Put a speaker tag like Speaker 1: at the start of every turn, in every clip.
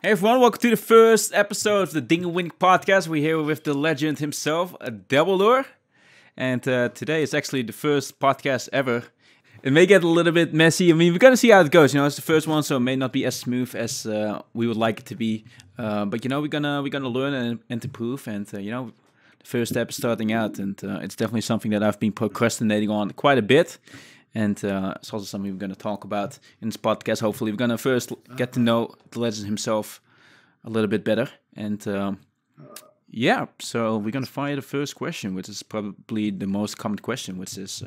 Speaker 1: Hey everyone, welcome to the first episode of the DWinning podcast. We're here with the legend himself, Dabledore. And today is actually the first podcast ever. It may get a little bit messy. I mean, we're going to see how it goes. It's the first one, so it may not be as smooth as we would like it to be. But we're gonna learn and improve. And the first step is starting out, and it's definitely something that I've been procrastinating on quite a bit. And it's also something we're going to talk about in this podcast. Hopefully, we're going to first get to know the legend himself a little bit better. And so we're going to fire the first question, which is probably the most common question, which is,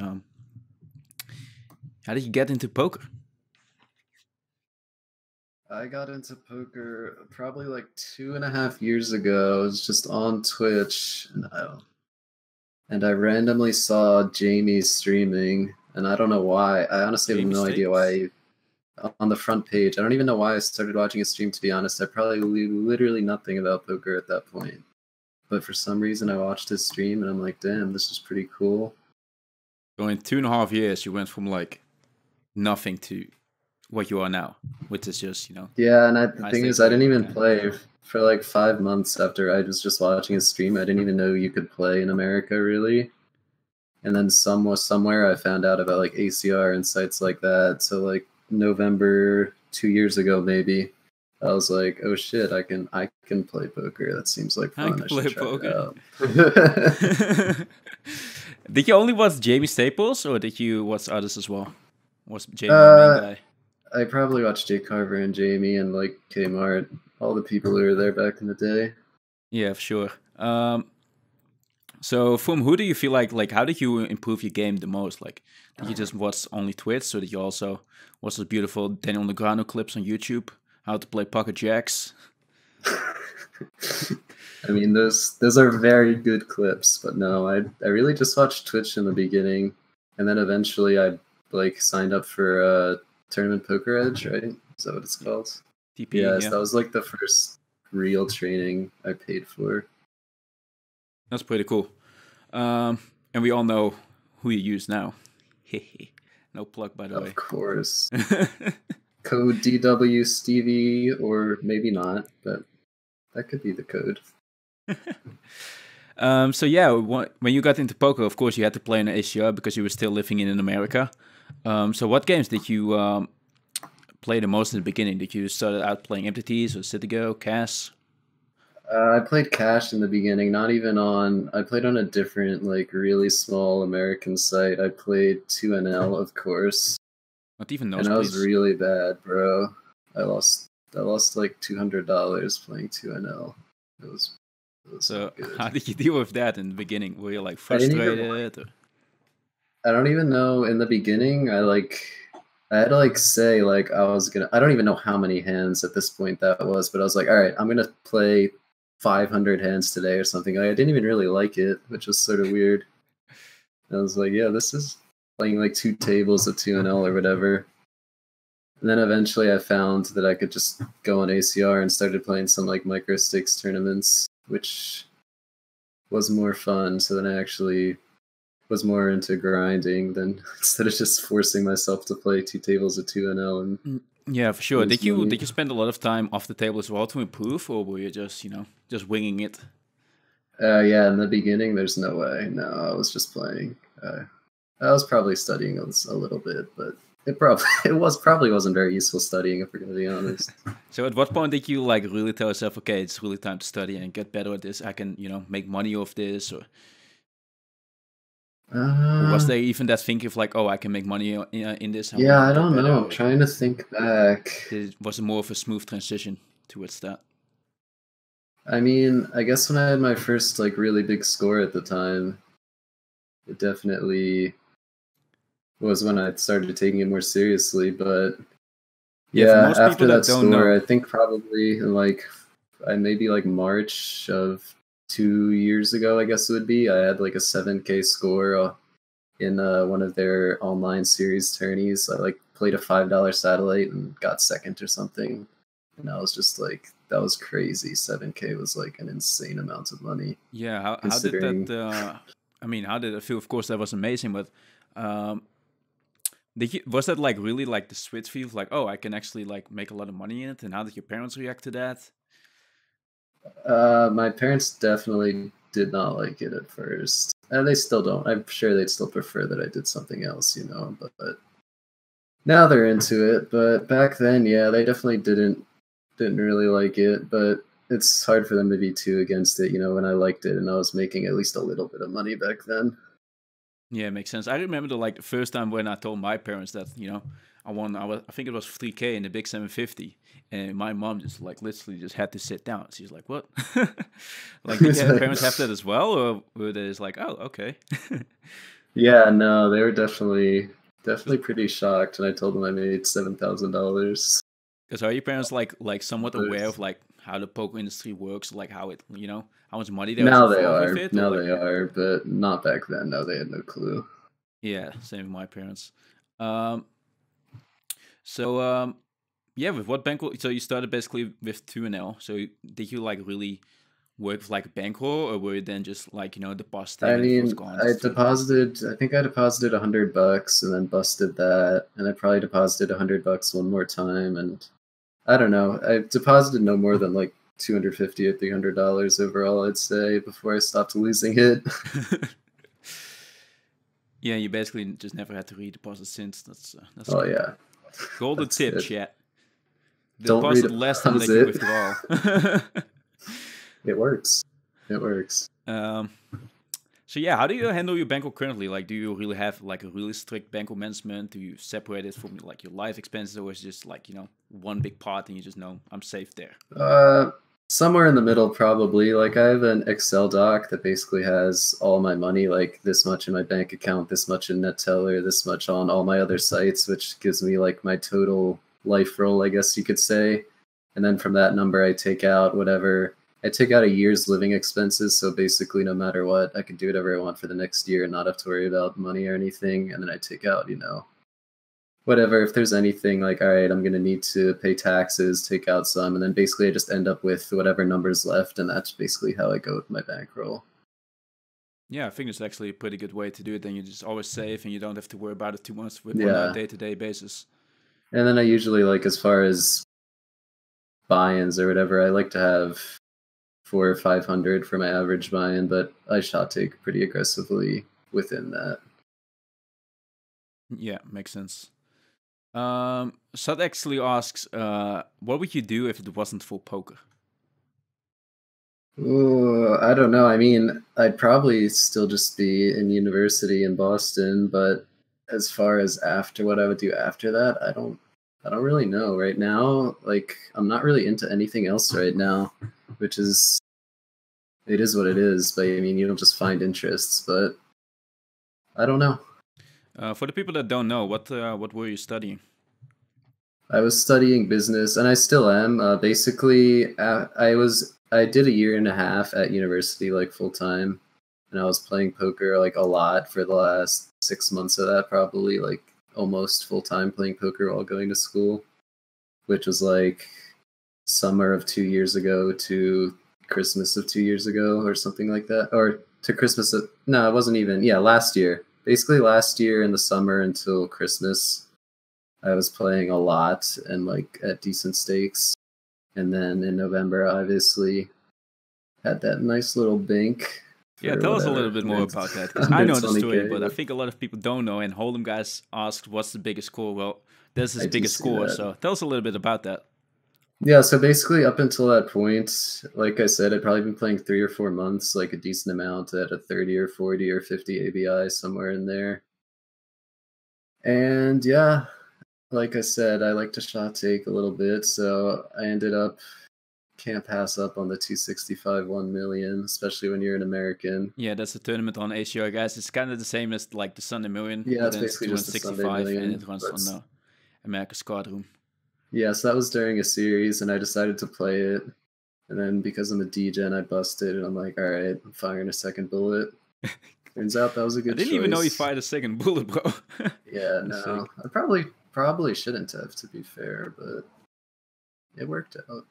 Speaker 1: how did you get into poker?
Speaker 2: I got into poker probably like 2.5 years ago. I was just on Twitch, and I randomly saw Jamie streaming. And I don't know why. I honestly have no idea why. On the front page, I don't even know why I started watching his stream, to be honest. I probably knew literally nothing about poker at that point. But for some reason, I watched his stream, and I'm like, damn, this is pretty cool.
Speaker 1: So in 2.5 years, you went from like nothing to what you are now, which is just,
Speaker 2: Yeah, and the thing is, I didn't even play for like 5 months after I was just watching his stream. I didn't even know you could play in America, really. And then somewhere I found out about like ACR and sites like that. So like November 2 years ago, maybe, I was like, oh shit, I can play poker. That seems like fun. I should try it out.
Speaker 1: Did you only watch Jamie Staples, or did you watch others as well? Was Jamie the main guy?
Speaker 2: I probably watched Jay Carver and Jamie and like Kmart, all the people who were there back in the day.
Speaker 1: Yeah, for sure. So from who do you feel like how did you improve your game the most? Like, did you just watch only Twitch, or did you also watch those beautiful Daniel Negreanu clips on YouTube? How to play pocket jacks?
Speaker 2: I mean, those are very good clips, but no, I really just watched Twitch in the beginning, and then eventually I like signed up for Tournament Poker Edge, right? Is that what it's called?
Speaker 1: TP, yeah.
Speaker 2: That was like the first real training I paid for.
Speaker 1: That's pretty cool. And we all know who you use now. No plug, by the way.
Speaker 2: Of course. Code DWstevie, or maybe not, but that could be the code.
Speaker 1: So yeah, when you got into poker, of course, you had to play in ACR because you were still living in America. So what games did you play the most in the beginning? Did you start out playing MTTs or Citigo, CAS?
Speaker 2: I played Cash in the beginning, not even on... I played on a different, like, really small American site. I played 2NL, of course.
Speaker 1: Not even those,
Speaker 2: and I was really bad, bro. I lost like $200 playing 2NL. It was
Speaker 1: so
Speaker 2: good.
Speaker 1: How did you deal with that in the beginning? Were you like frustrated?
Speaker 2: I don't even know. In the beginning, I had to like say like I don't even know how many hands at this point that was, but I was like, all right, I'm gonna play 500 hands today or something. I didn't even really like it, which was sort of weird. I was like, yeah, this is playing like 2 tables of 2NL or whatever. And then eventually I found that I could just go on ACR and started playing some like micro stakes tournaments, which was more fun. So then I actually was more into grinding than instead of just forcing myself to play 2 tables of 2NL. And
Speaker 1: yeah, for sure. Did you spend a lot of time off the table as well to improve, or were you just just winging it?
Speaker 2: Yeah, in the beginning, there's no way. No, I was just playing. I was probably studying a little bit, but it probably wasn't very useful studying, if we're gonna be honest.
Speaker 1: So at what point did you like really tell yourself, okay, it's really time to study and get better at this? I can make money off this, or was there even that thinking of like, oh, I can make money in this?
Speaker 2: Yeah, I don't know. I'm trying to think back.
Speaker 1: Was it more of a smooth transition towards that?
Speaker 2: I mean, I guess when I had my first like really big score at the time, it definitely was when I started taking it more seriously. But yeah, after that score, I think probably like maybe like March of 2 years ago, I guess it would be, I had like a 7K score in one of their online series tourneys. I like played a $5 satellite and got second or something. And I was just like, that was crazy. 7K was like an insane amount of money.
Speaker 1: Yeah, how did that? I mean, how did it feel? Of course, that was amazing. But Was that like really like the switch for you? Like, oh, I can actually like make a lot of money in it. And how did your parents react to that?
Speaker 2: My parents definitely did not like it at first. And they still don't. I'm sure they'd still prefer that I did something else, but now they're into it. But back then, yeah, they definitely didn't really like it, but it's hard for them to be too against it, when I liked it and I was making at least a little bit of money back then.
Speaker 1: Yeah, it makes sense. I remember the first time when I told my parents that, I think it was 3K in the big 750. And my mom just like literally just had to sit down. She's like, what? Like, did your parents have that as well? Or were they just like, oh, okay.
Speaker 2: Yeah, no, they were definitely pretty shocked, and I told them I made $7,000.
Speaker 1: Because are your parents like somewhat aware of like how the poker industry works, like how it, how much money there is
Speaker 2: Now they
Speaker 1: involved
Speaker 2: are.
Speaker 1: with it?
Speaker 2: Now
Speaker 1: Or,
Speaker 2: they are, but not back then. No, they had no clue.
Speaker 1: yeah, same with my parents. Um, so yeah, with what bankroll? So you started basically with 2NL. So did you like really work with like a bankroll, or were you then just like depositing
Speaker 2: I
Speaker 1: and if it was
Speaker 2: mean,
Speaker 1: gone?
Speaker 2: I deposited. I think I deposited $100 and then busted that, and I probably deposited $100 one more time, and I don't know. I deposited no more than like $250 or $300 overall, I'd say, before I stopped losing it.
Speaker 1: Yeah, you basically just never had to redeposit since. That's
Speaker 2: Oh
Speaker 1: good.
Speaker 2: yeah,
Speaker 1: Golden
Speaker 2: that's
Speaker 1: tip,
Speaker 2: good.
Speaker 1: chat.
Speaker 2: Don't
Speaker 1: Deposit less than that you withdraw.
Speaker 2: It works. It works.
Speaker 1: So yeah, how do you handle your bankroll currently? Like, do you really have like a really strict bankroll management? Do you separate it from like your life expenses, or is it just like one big pot and you just know I'm safe there?
Speaker 2: Somewhere in the middle, probably. Like, I have an Excel doc that basically has all my money, like this much in my bank account, this much in NetTeller, this much on all my other sites, which gives me like my total life roll, I guess you could say. And then from that number, I take out whatever. I take out a year's living expenses, so basically, no matter what, I can do whatever I want for the next year and not have to worry about money or anything. And then I take out, whatever. If there's anything like, all right, I'm going to need to pay taxes, take out some, and then basically I just end up with whatever number's left, and that's basically how I go with my bankroll.
Speaker 1: Yeah, I think it's actually a pretty good way to do it. Then you just always save and you don't have to worry about it too much on a day-to-day basis.
Speaker 2: And then I usually, like, as far as buy-ins or whatever, I like to have 400 or 500 for my average buy-in, but I shot take pretty aggressively within that.
Speaker 1: Yeah, makes sense. Sud actually asks, what would you do if it wasn't for poker?
Speaker 2: Ooh, I don't know. I mean, I'd probably still just be in university in Boston, but as far as after what I would do after that, I don't really know right now. Like, I'm not really into anything else right now, which is, it is what it is. But I mean, you don't just find interests, but I don't know.
Speaker 1: For the people that don't know, what were you studying?
Speaker 2: I was studying business, and I still am. Basically, I did a year and a half at university, like full time, and I was playing poker like a lot for the last 6 months of that, probably like almost full time playing poker while going to school, which was like summer of 2 years ago to Christmas of 2 years ago, or something like that, or to Christmas of, no, it wasn't even, yeah, last year. Basically, last year in the summer until Christmas, I was playing a lot and like at decent stakes. And then in November, obviously, had that nice little bank.
Speaker 1: Yeah, tell us a little bit more about that, because I know the story, but I think a lot of people don't know. And Hold'em guys asked, "What's the biggest score?" Well, this is his biggest score, so tell us a little bit about that.
Speaker 2: Yeah, so basically, up until that point, like I said, I'd probably been playing 3 or 4 months, like a decent amount at a 30 or 40 or 50 ABI, somewhere in there. And yeah, like I said, I like to shot take a little bit, so I ended up, can't pass up on the 265 1 million, especially when you're an American.
Speaker 1: Yeah, that's a tournament on ACR, guys. It's kind of the same as like the Sunday Million.
Speaker 2: Yeah, it's basically just the Sunday Million,
Speaker 1: and it runs on the America's Card Room.
Speaker 2: Yeah, so that was during a series, and I decided to play it. And then because I'm a DGen, I busted, and I'm like, all right, I'm firing a second bullet. Turns out that was a good choice.
Speaker 1: I didn't even know you fired a second bullet, bro.
Speaker 2: Yeah, no. I probably shouldn't have, to be fair, but it worked out.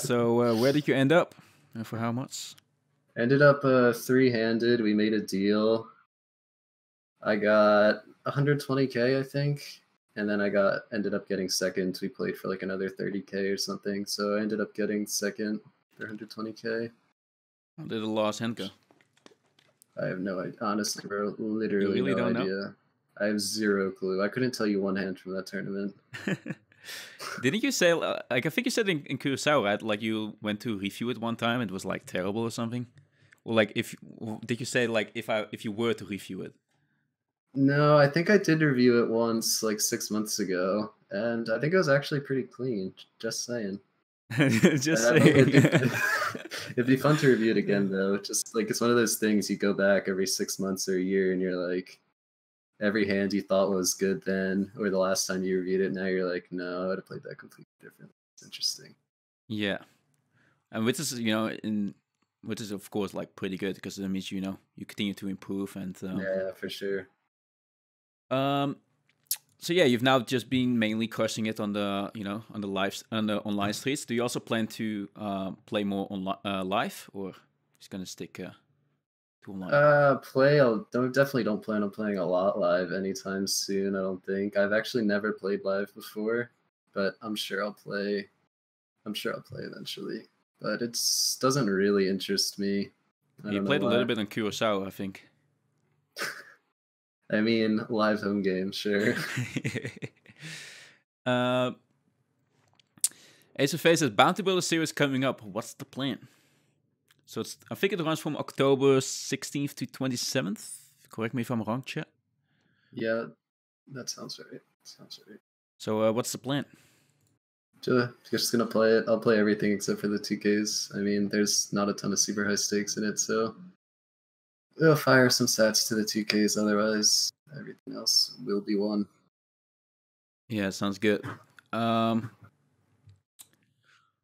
Speaker 2: So
Speaker 1: where did you end up, and for how much?
Speaker 2: Ended up 3-handed. We made a deal. I got 120K, I think. And then I ended up getting second. We played for like another 30K or something. So I ended up getting second for 120K.
Speaker 1: How did the last hand go?
Speaker 2: I have no idea. Honestly, bro,
Speaker 1: You
Speaker 2: literally
Speaker 1: really
Speaker 2: no
Speaker 1: don't know?
Speaker 2: idea. I have zero clue. I couldn't tell you one hand from that tournament.
Speaker 1: Didn't you say, like, I think you said in Curacao, right? Like you went to review it one time, it was like terrible or something? Or like, did you say like if you were to review it?
Speaker 2: No, I think I did review it once, like 6 months ago, and I think it was actually pretty clean. Just saying.
Speaker 1: Just saying.
Speaker 2: It'd be fun to review it again, though. Just like it's one of those things you go back every 6 months or a year, and you're like, every hand you thought was good then, or the last time you reviewed it, now you're like, no, I would have played that completely different. It's interesting.
Speaker 1: Yeah, and which is which is of course like pretty good because it means you continue to improve and
Speaker 2: Yeah, for sure.
Speaker 1: So yeah, you've now just been mainly crushing it on the on the online streets. Do you also plan to play more on live, or just gonna stick to online?
Speaker 2: Definitely don't plan on playing a lot live anytime soon. I don't think I've actually never played live before, but I'm sure I'll play. I'm sure I'll play eventually, but it doesn't really interest me.
Speaker 1: You played a little bit on Curacao, I think.
Speaker 2: I mean, live home game, sure.
Speaker 1: Ace of Faces Bounty Builder series coming up. What's the plan? So I think it runs from October 16th to 27th. Correct me if I'm wrong, chat.
Speaker 2: Yeah, that sounds right.
Speaker 1: So what's the plan?
Speaker 2: Just gonna play it. I'll play everything except for the 2Ks. I mean, there's not a ton of super high stakes in it, so we'll fire some sats to the 2Ks. Otherwise, everything else will be won.
Speaker 1: Yeah, sounds good. So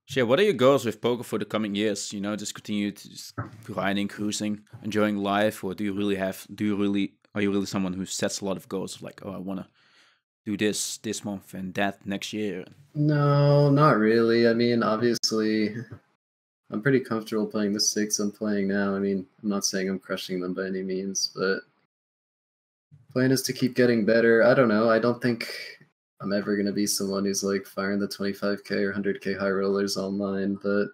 Speaker 1: yeah, what are your goals with poker for the coming years? Just continue to just grinding, cruising, enjoying life, or are you really someone who sets a lot of goals of like, oh, I want to do this month and that next year?
Speaker 2: No, not really. I mean, obviously, I'm pretty comfortable playing the stakes I'm playing now. I mean, I'm not saying I'm crushing them by any means, but plan is to keep getting better. I don't know. I don't think I'm ever going to be someone who's like firing the 25K or 100K high rollers online, but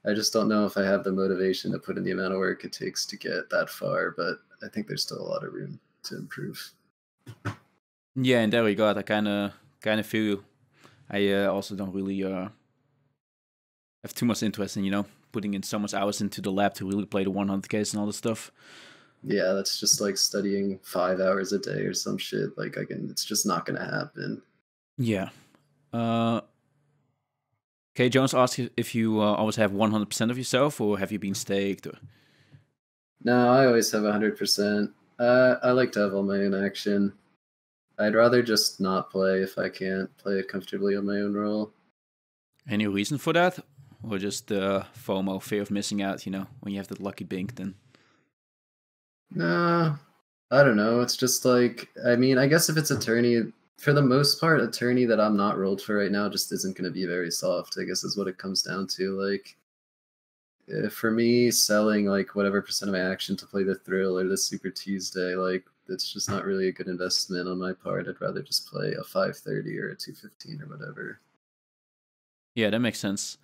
Speaker 2: I just don't know if I have the motivation to put in the amount of work it takes to get that far, but I think there's still a lot of room to improve.
Speaker 1: Yeah, in that regard, I kind of feel you. I also don't really have too much interest in, putting in so much hours into the lab to really play the 100Ks and all this stuff.
Speaker 2: Yeah, that's just like studying 5 hours a day or some shit. Like, it's just not going to happen.
Speaker 1: Yeah. Okay, Jones asked if you always have 100% of yourself, or have you been staked? Or...
Speaker 2: No, I always have 100%. I like to have all my own action. I'd rather just not play if I can't play it comfortably on my own roll.
Speaker 1: Any reason for that? Or just FOMO, fear of missing out, when you have that lucky bink then?
Speaker 2: No, I don't know. It's just like, I mean, I guess if it's a tourney, for the most part, a tourney that I'm not rolled for right now just isn't going to be very soft, I guess is what it comes down to. Like, for me, selling like whatever percent of my action to play the Thrill or the Super Tuesday, like, it's just not really a good investment on my part. I'd rather just play a 530 or a 215 or whatever.
Speaker 1: Yeah, that makes sense.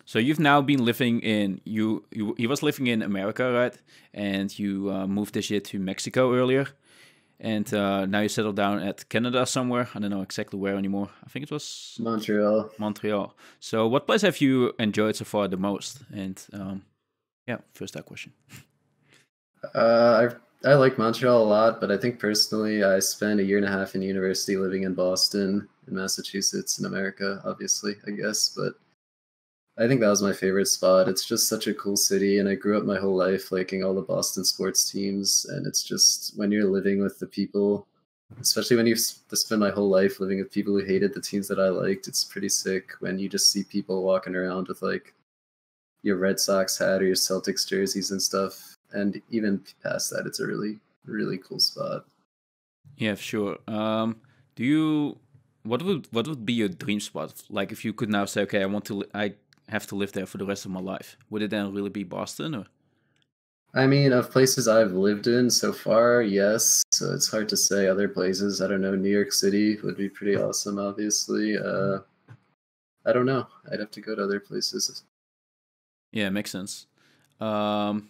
Speaker 1: So you've now been living in you was living in America, right? And you moved this year to Mexico earlier, and now you settled down at Canada somewhere. I don't know exactly where anymore. I think it was Montreal. So what place have you enjoyed so far the most? And yeah, first that question.
Speaker 2: I like Montreal a lot, but I think personally I spent a year and a half in university living in Boston, in Massachusetts, in America, obviously, I guess. But I think that was my favorite spot. It's just such a cool city, and I grew up my whole life liking all the Boston sports teams. And it's just when you're living with the people, especially when you spend my whole life living with people who hated the teams that I liked, it's pretty sick when you just see people walking around with like your Red Sox hat or your Celtics jerseys and stuff. And even past that, it's a really, really cool spot.
Speaker 1: Yeah, sure. What would be your dream spot? Like if you could now say, okay, I have to live there for the rest of my life. Would it then really be Boston? Or?
Speaker 2: I mean, of places I've lived in so far, yes. So it's hard to say other places. I don't know. New York City would be pretty awesome, obviously. I don't know. I'd have to go to other places.
Speaker 1: Yeah, makes sense. Um,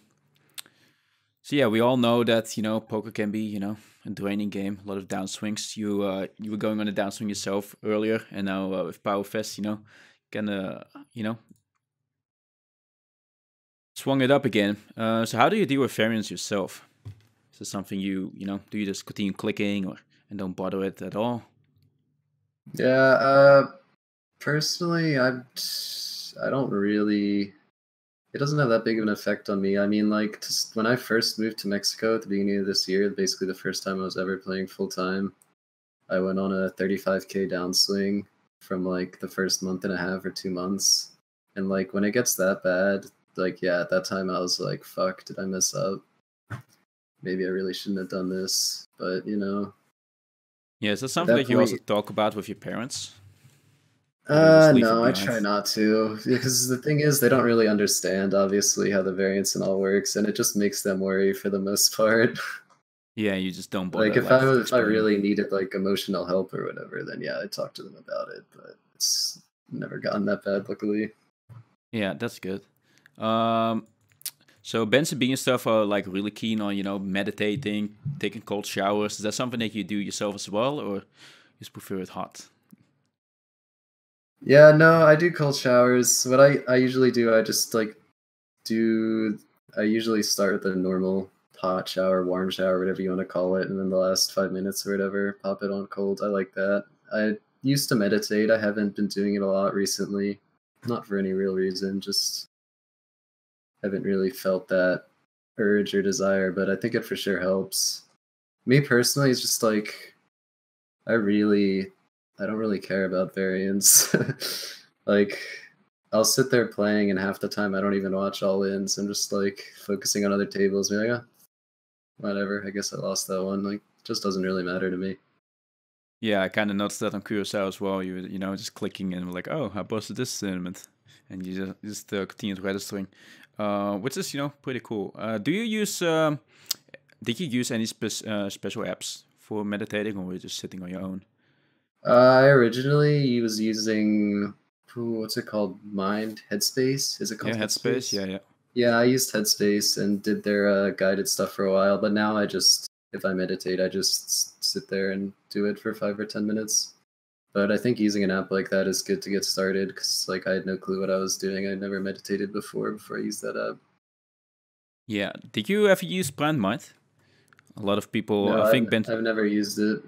Speaker 1: so yeah, we all know that poker can be a draining game, a lot of downswings. You were going on a downswing yourself earlier, and now with Powerfest, can swung it up again. So how do you deal with variance yourself? Is this something do you just continue clicking and don't bother it at all?
Speaker 2: Yeah. Personally, I don't really. It doesn't have that big of an effect on me. I mean, like, just when I first moved to Mexico at the beginning of this year, basically the first time I was ever playing full time, I went on a 35K downswing from like the first month and a half or 2 months. And like when it gets that bad, like yeah, at that time I was like, fuck, did I mess up? Maybe I really shouldn't have done this. But
Speaker 1: Yeah, is that
Speaker 2: at
Speaker 1: something
Speaker 2: that
Speaker 1: that you also
Speaker 2: point,
Speaker 1: talk about with your parents? Or do you just leave it
Speaker 2: no, I
Speaker 1: behind?
Speaker 2: try not to because the thing is they don't really understand obviously how the variance and all works, and it just makes them worry for the most part.
Speaker 1: Yeah, you just don't
Speaker 2: Like
Speaker 1: bother like
Speaker 2: if I
Speaker 1: explaining.
Speaker 2: really needed like emotional help or whatever, then yeah, I talk to them about it. But it's never gotten that bad, luckily.
Speaker 1: Yeah, that's good. Um, so Ben Sabine and stuff are like really keen on meditating, taking cold showers. Is that something that you do yourself as well, or you just prefer it hot?
Speaker 2: Yeah, no, I do cold showers. What I usually do, I just like do. I usually start with the normal hot shower, warm shower, whatever you want to call it, and then the last 5 minutes or whatever, pop it on cold. I like that. I used to meditate. I haven't been doing it a lot recently, not for any real reason. Just haven't really felt that urge or desire, but I think it for sure helps. Me personally, it's just like I don't really care about variants. Like I'll sit there playing and half the time I don't even watch all ins. I'm just like focusing on other tables, be like, oh, whatever, I guess I lost that one. Like just doesn't really matter to me.
Speaker 1: Yeah, I kind of noticed that on Curacao as well. Just clicking and like, oh, I posted this tournament, and you just continued registering, which is pretty cool. Do you use did you use any special apps for meditating, or were you just sitting on your own?
Speaker 2: I originally was using what's it called? Mind Headspace? Is it
Speaker 1: Yeah,
Speaker 2: called
Speaker 1: Headspace.
Speaker 2: Headspace?
Speaker 1: Yeah, yeah.
Speaker 2: Yeah, I used Headspace and did their guided stuff for a while, but now I just, if I meditate, I just sit there and do it for 5 or 10 minutes. But I think using an app like that is good to get started because, like, I had no clue what I was doing. I'd never meditated before I used that app.
Speaker 1: Yeah. Did you ever use Plant Mind? A lot of people,
Speaker 2: No,
Speaker 1: I think Ben.
Speaker 2: I've never used it.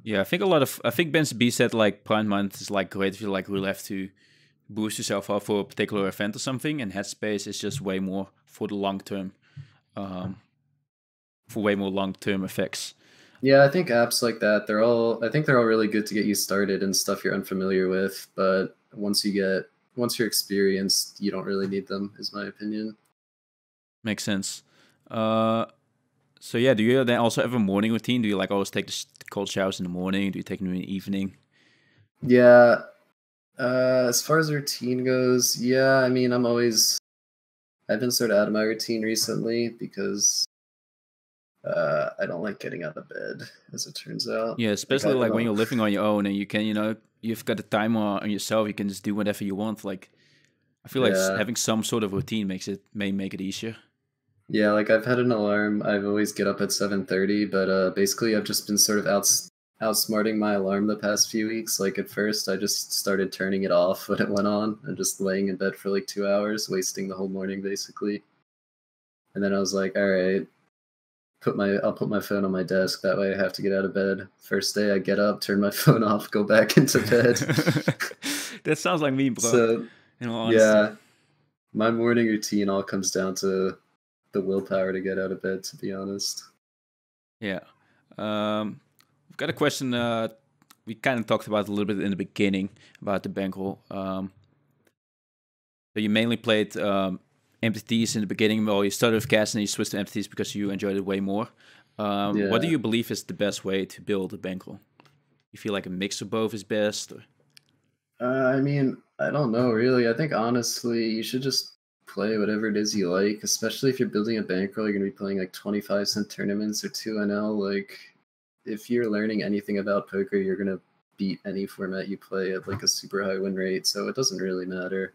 Speaker 1: Yeah, I think Ben B said like Plant Mind is like great if you like really have to boost yourself up for a particular event or something, and Headspace is just way more for the long term, um, for way more long term effects.
Speaker 2: Yeah, I think apps like that, I think they're all really good to get you started in stuff you're unfamiliar with. But once you're experienced, you don't really need them, is my opinion.
Speaker 1: Makes sense. Uh, so yeah, do you then also have a morning routine? Do you like always take the cold showers in the morning? Do you take them in the evening?
Speaker 2: Yeah, as far as routine goes, yeah, I mean, I've been sort of out of my routine recently because I don't like getting out of bed, as it turns out.
Speaker 1: Yeah,
Speaker 2: Like,
Speaker 1: especially
Speaker 2: I don't
Speaker 1: like when
Speaker 2: know.
Speaker 1: you're living on your own and you can, you've got the time on yourself. You can just do whatever you want. Like I feel like
Speaker 2: Yeah.
Speaker 1: having some sort of routine may make it easier.
Speaker 2: Yeah, like I've had an alarm. I've always get up at 7:30, but basically I've just been sort of outsmarting my alarm the past few weeks. Like at first I just started turning it off when it went on and just laying in bed for like 2 hours, wasting the whole morning basically. And then I was like, all right, I'll put my phone on my desk. That way I have to get out of bed. First day I get up, turn my phone off, go back into bed.
Speaker 1: That sounds like me, bro.
Speaker 2: So
Speaker 1: In all honesty.
Speaker 2: yeah, my morning routine all comes down to the willpower to get out of bed, to be honest.
Speaker 1: Yeah. We've got a question. We kind of talked about a little bit in the beginning about the bankroll. So you mainly played MTTs in the beginning. Well, you started with cash and you switched to MTTs because you enjoyed it way more. What do
Speaker 2: Yeah.
Speaker 1: you believe is the best way to build a bankroll? You feel like a mix of both is best? Or?
Speaker 2: I mean, I don't know really. I think honestly, you should just play whatever it is you like, especially if you're building a bankroll. You're going to be playing like 25-cent tournaments or 2NL. Like, if you're learning anything about poker, you're going to beat any format you play at like a super high win rate. So it doesn't really matter.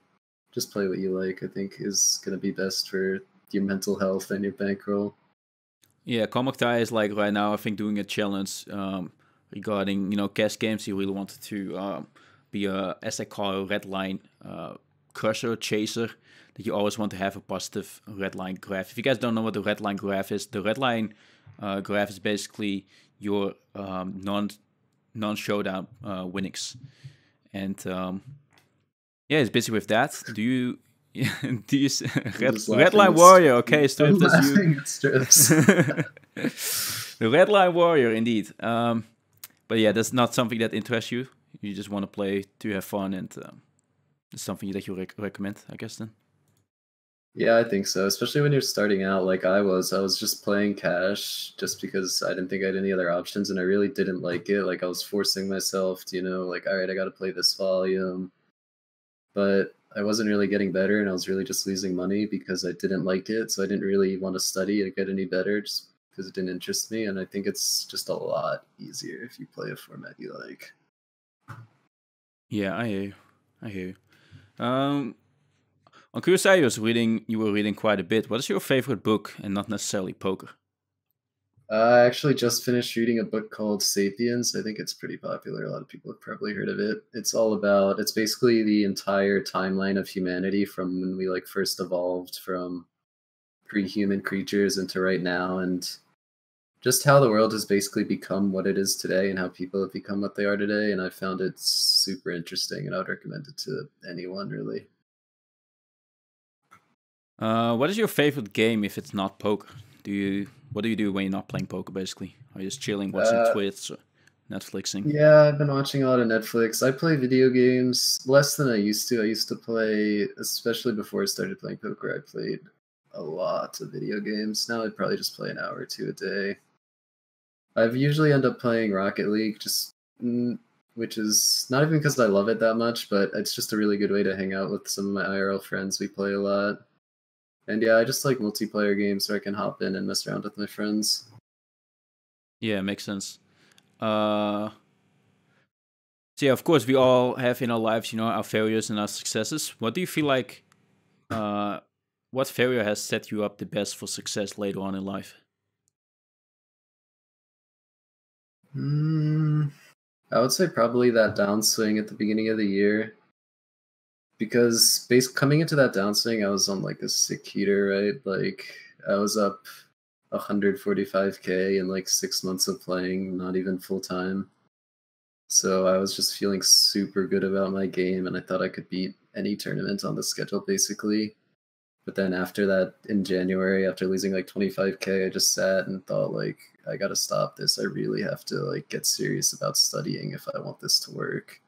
Speaker 2: Just play what you like, I think, is going to be best for your mental health and your bankroll.
Speaker 1: Yeah, Komoktai is like right now, I think, doing a challenge regarding, cash games. He really wanted to be a, as I call, a red line crusher, chaser, that you always want to have a positive red line graph. If you guys don't know what the red line graph is, the red line graph is basically your non-showdown winnings. And yeah, it's busy with that. Do you red line warrior? Okay, Strips, that's you. The red line warrior, indeed. But yeah, that's not something that interests you. You just want to play to have fun, and it's something that you recommend, I guess. Then.
Speaker 2: Yeah, I think so. Especially when you're starting out, like I was just playing cash just because I didn't think I had any other options, and I really didn't like it. Like I was forcing myself to, like, all right, I got to play this volume. But I wasn't really getting better, and I was really just losing money because I didn't like it. So I didn't really want to study or get any better just because it didn't interest me. And I think it's just a lot easier if you play a format you like.
Speaker 1: Yeah, I hear you. On Curiosity, you were reading quite a bit. What is your favorite book, and not necessarily poker?
Speaker 2: I actually just finished reading a book called Sapiens. I think it's pretty popular. A lot of people have probably heard of it. It's basically the entire timeline of humanity from when we like first evolved from pre-human creatures into right now, and just how the world has basically become what it is today and how people have become what they are today. And I found it super interesting, and I would recommend it to anyone, really.
Speaker 1: What is your favorite game if it's not poker? What do you do when you're not playing poker, basically? Are you just chilling, watching Twitch, or Netflixing?
Speaker 2: Yeah, I've been watching a lot of Netflix. I play video games less than I used to. I used to play, especially before I started playing poker, I played a lot of video games. Now I'd probably just play an hour or two a day. I've usually end up playing Rocket League, which is not even because I love it that much, but it's just a really good way to hang out with some of my IRL friends. We play a lot. And yeah, I just like multiplayer games where I can hop in and mess around with my friends.
Speaker 1: Yeah, makes sense. So yeah, of course, we all have in our lives, our failures and our successes. What do you feel like? What failure has set you up the best for success later on in life?
Speaker 2: I would say probably that downswing at the beginning of the year. Because coming into that downswing, I was on like a sick heater, right? Like I was up 145K in like 6 months of playing, not even full time. So I was just feeling super good about my game, and I thought I could beat any tournament on the schedule, basically. But then after that, in January, after losing like 25K, I just sat and thought, like, I gotta stop this. I really have to like get serious about studying if I want this to work.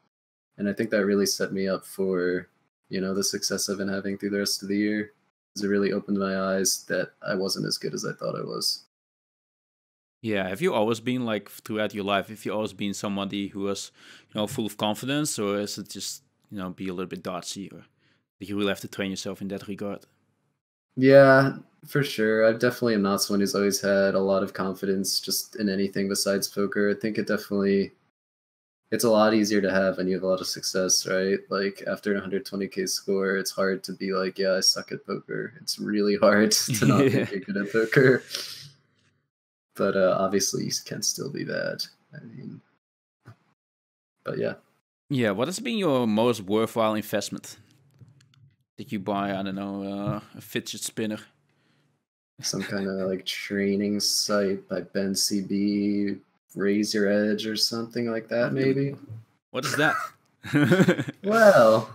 Speaker 2: And I think that really set me up for, the success I've been having through the rest of the year. Because it really opened my eyes that I wasn't as good as I thought I was.
Speaker 1: Yeah, have you always been like throughout your life? Have you always been somebody who was, full of confidence, or is it just, be a little bit dodgy, or do you really have to train yourself in that regard?
Speaker 2: Yeah, for sure. I definitely am not someone who's always had a lot of confidence just in anything besides poker. I think it's a lot easier to have when you have a lot of success, right? Like after a 120K score, it's hard to be like, yeah, I suck at poker. It's really hard to not think you're good at poker. But obviously you can still be bad. But yeah.
Speaker 1: Yeah, what has been your most worthwhile investment? Did you buy, I don't know, a fidget spinner?
Speaker 2: Some kind of like training site by Ben CB, Raise Your Edge or something like that, maybe.
Speaker 1: What is that?
Speaker 2: Well.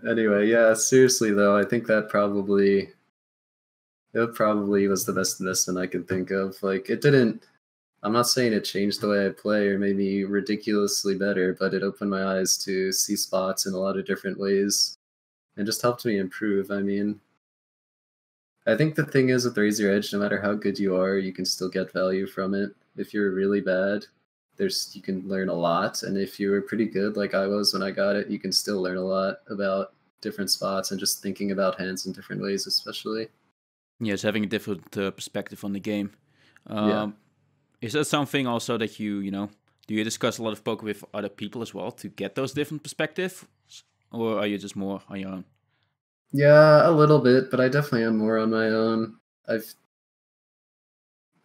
Speaker 2: Anyway, yeah, seriously though, I think it probably was the best investment I could think of. Like I'm not saying it changed the way I play or made me ridiculously better, but it opened my eyes to see spots in a lot of different ways and just helped me improve. I mean, I think the thing is with Raise Your Edge, no matter how good you are, you can still get value from it. If you're really bad, you can learn a lot, and if you were pretty good like I was when I got it, you can still learn a lot about different spots and just thinking about hands in different ways, especially.
Speaker 1: Yes, having a different perspective on the game.
Speaker 2: Yeah.
Speaker 1: Is that something also that you know, do you discuss a lot of poker with other people as well to get those different perspectives, or are you just more on your own?
Speaker 2: Yeah, a little bit, but I definitely am more on my own. I